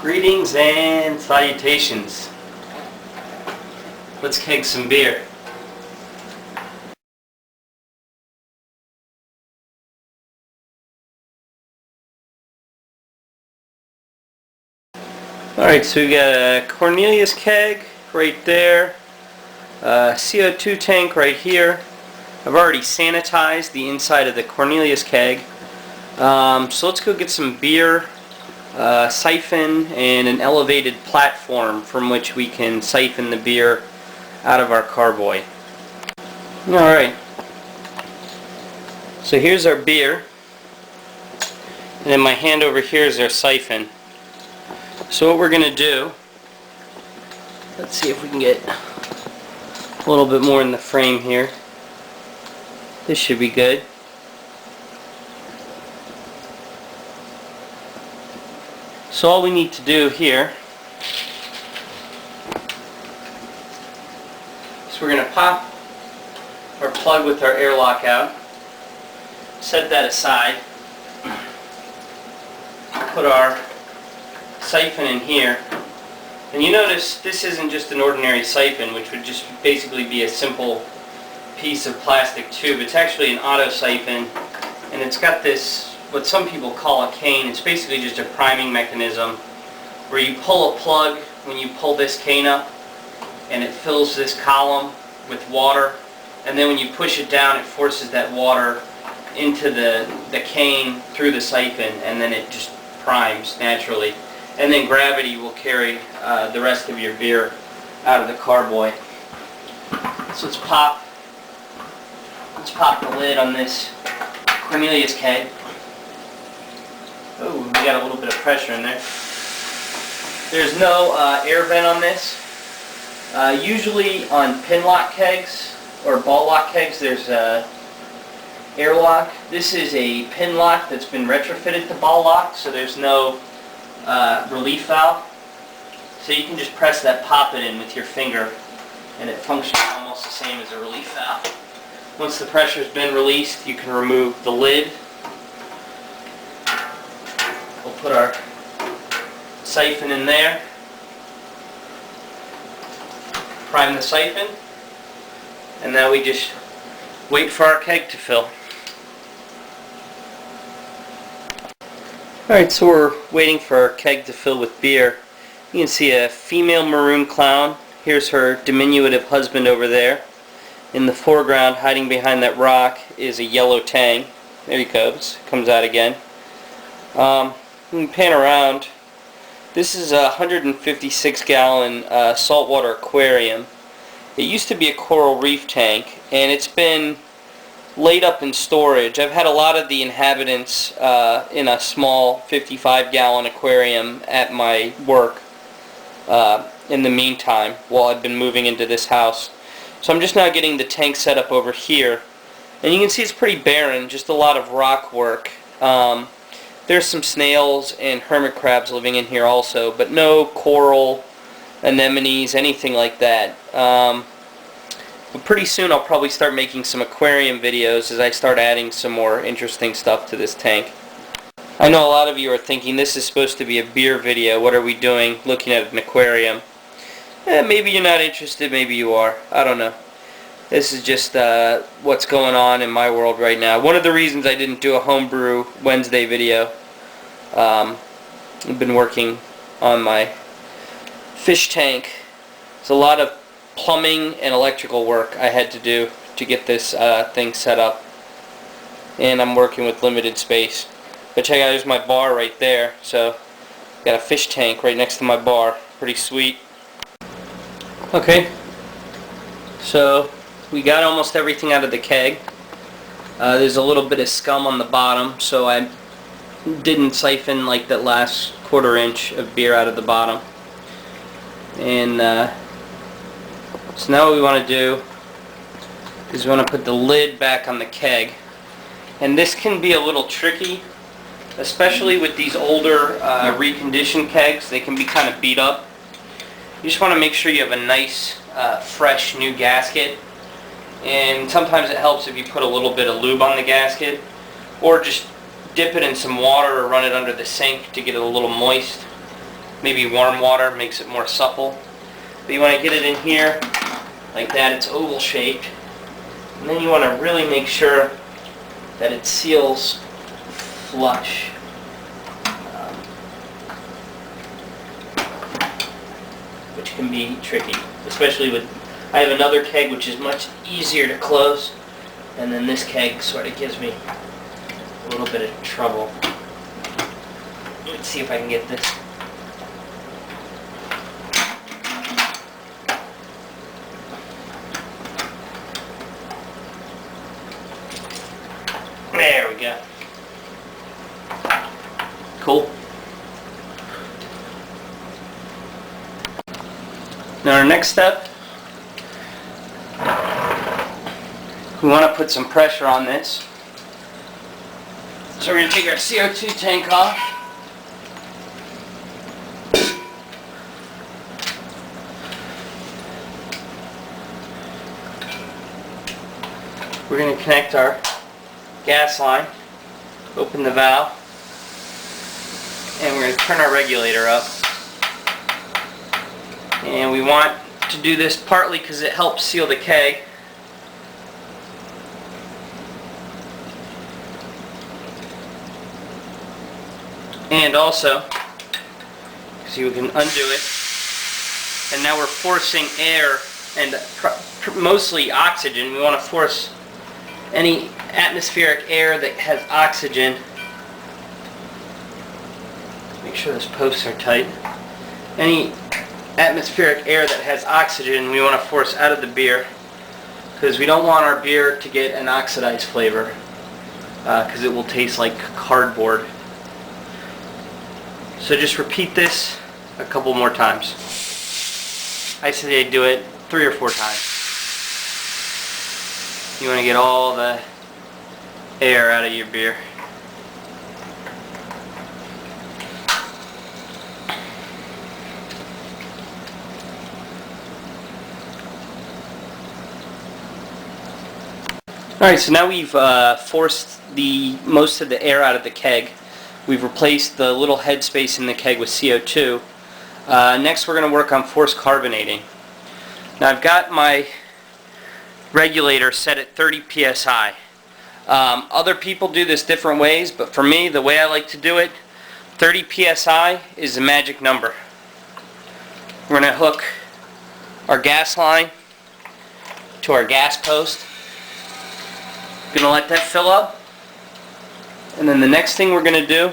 Greetings and salutations. Let's keg some beer. Alright, so we got a Cornelius keg right there, a CO2 tank right here. I've already sanitized the inside of the Cornelius keg. So let's go get some beer, siphon, and an elevated platform from which we can siphon the beer out of our carboy. Alright, so here's our beer, and in my hand over here is our siphon. So what we're going to do, let's see if we can get a little bit more in the frame here. This should be good. So all we need to do here is we're going to pop our plug with our airlock out, set that aside, put our siphon in here, and you notice this isn't just an ordinary siphon, which would just basically be a simple piece of plastic tube. It's actually an auto siphon, and it's got this, what some people call a cane. It's basically just a priming mechanism where you pull a plug when you pull this cane up, and it fills this column with water, and then when you push it down, it forces that water into the cane through the siphon, and then it just primes naturally. And then gravity will carry the rest of your beer out of the carboy. So let's pop the lid on this Cornelius keg. Oh, we got a little bit of pressure in there. There's no air vent on this. Usually on pin lock kegs or ball lock kegs there's a airlock. This is a pin lock that's been retrofitted to ball lock, so there's no relief valve. So you can just press that pop it in with your finger and it functions almost the same as a relief valve. Once the pressure's been released, you can remove the lid. We'll put our siphon in there, prime the siphon, and now we just wait for our keg to fill. Alright, so we're waiting for our keg to fill with beer. You can see a female maroon clown. Here's her diminutive husband over there. In the foreground, hiding behind that rock, is a yellow tang. There he goes. Comes out again. We can pan around. This is a 156-gallon saltwater aquarium. It used to be a coral reef tank, and it's been laid up in storage. I've had a lot of the inhabitants in a small 55-gallon aquarium at my work in the meantime while I've been moving into this house. So I'm just now getting the tank set up over here, and you can see it's pretty barren, just a lot of rock work. There's some snails and hermit crabs living in here also, but no coral, anemones, anything like that. But pretty soon I'll probably start making some aquarium videos as I start adding some more interesting stuff to this tank. I know a lot of you are thinking this is supposed to be a beer video. What are we doing looking at an aquarium? Maybe you're not interested, maybe you are. I don't know. This is just what's going on in my world right now. One of the reasons I didn't do a homebrew Wednesday video. I've been working on my fish tank. It's a lot of plumbing and electrical work I had to do to get this thing set up, and I'm working with limited space. But check out, there's my bar right there. So got a fish tank right next to my bar. Pretty sweet. Okay, so we got almost everything out of the keg. There's a little bit of scum on the bottom, so I didn't siphon like that last quarter inch of beer out of the bottom. And so now what we want to do is we want to put the lid back on the keg. And this can be a little tricky, especially with these older reconditioned kegs. They can be kind of beat up. You just want to make sure you have a nice, fresh, new gasket. And sometimes it helps if you put a little bit of lube on the gasket, or just dip it in some water or run it under the sink to get it a little moist. Maybe warm water makes it more supple. But you want to get it in here like that. It's oval shaped. And then you want to really make sure that it seals flush. Which can be tricky, especially with, I have another keg which is much easier to close, and then this keg sort of gives me a little bit of trouble. Let's see if I can get this. There we go. Cool. Now our next step, we want to put some pressure on this. So we're going to take our CO2 tank off. We're going to connect our gas line, open the valve, and we're going to turn our regulator up. And we want to do this partly because it helps seal the keg. And also, so you can undo it. And now we're forcing air and mostly oxygen. We want to force any atmospheric air that has oxygen. Make sure those posts are tight. Any atmospheric air that has oxygen we want to force out of the beer, because we don't want our beer to get an oxidized flavor, because it will taste like cardboard. So just repeat this a couple more times. I say do it 3 or 4 times. You want to get all the air out of your beer. Alright, so now we've forced most of the air out of the keg. We've replaced the little headspace in the keg with CO2. Next we're going to work on forced carbonating. Now I've got my regulator set at 30 psi. Other people do this different ways, but for me, the way I like to do it, 30 psi is the magic number. We're going to hook our gas line to our gas post. Going to let that fill up, and then the next thing we're going to do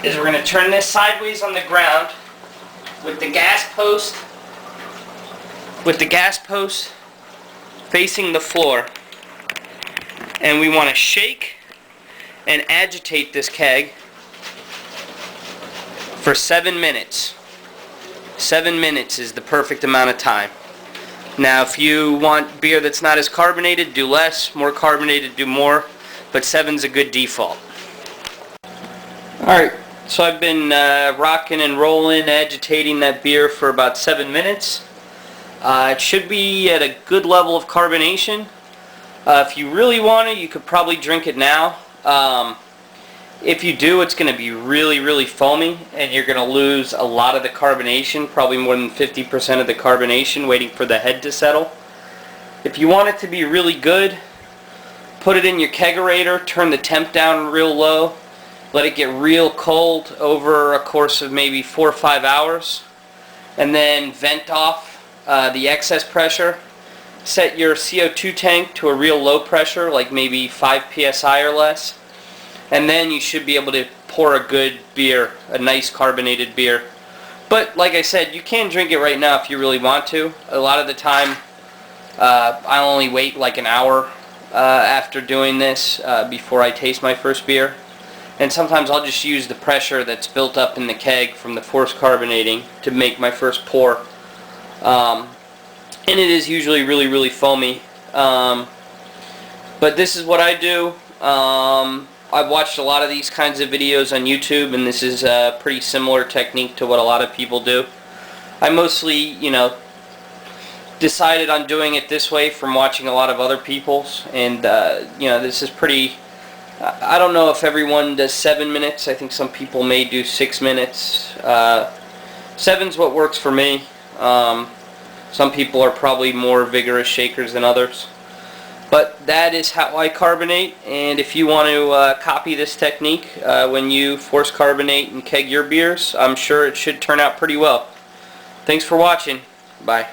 is we're going to turn this sideways on the ground with the gas post facing the floor, and we want to shake and agitate this keg for 7 minutes. 7 minutes is the perfect amount of time. Now if you want beer that's not as carbonated, do less. More carbonated, do more. But 7's a good default. Alright, so I've been rocking and rolling, agitating that beer for about 7 minutes. It should be at a good level of carbonation. If you really want it, you could probably drink it now. If you do, it's going to be really, really foamy, and you're going to lose a lot of the carbonation, probably more than 50% of the carbonation, waiting for the head to settle. If you want it to be really good, put it in your kegerator, turn the temp down real low, let it get real cold over a course of maybe 4 or 5 hours, and then vent off the excess pressure. Set your CO2 tank to a real low pressure, like maybe 5 psi or less. And then you should be able to pour a good beer, a nice carbonated beer. But like I said, you can drink it right now if you really want to. A lot of the time, I'll only wait like an hour after doing this before I taste my first beer. And sometimes I'll just use the pressure that's built up in the keg from the forced carbonating to make my first pour. And it is usually really, really foamy. But this is what I do. I've watched a lot of these kinds of videos on YouTube, and this is a pretty similar technique to what a lot of people do. I mostly, decided on doing it this way from watching a lot of other people's, and this is pretty I don't know if everyone does 7 minutes. I think some people may do 6 minutes. 7's what works for me. Some people are probably more vigorous shakers than others. But that is how I carbonate, and if you want to copy this technique when you force carbonate and keg your beers, I'm sure it should turn out pretty well. Thanks for watching. Bye.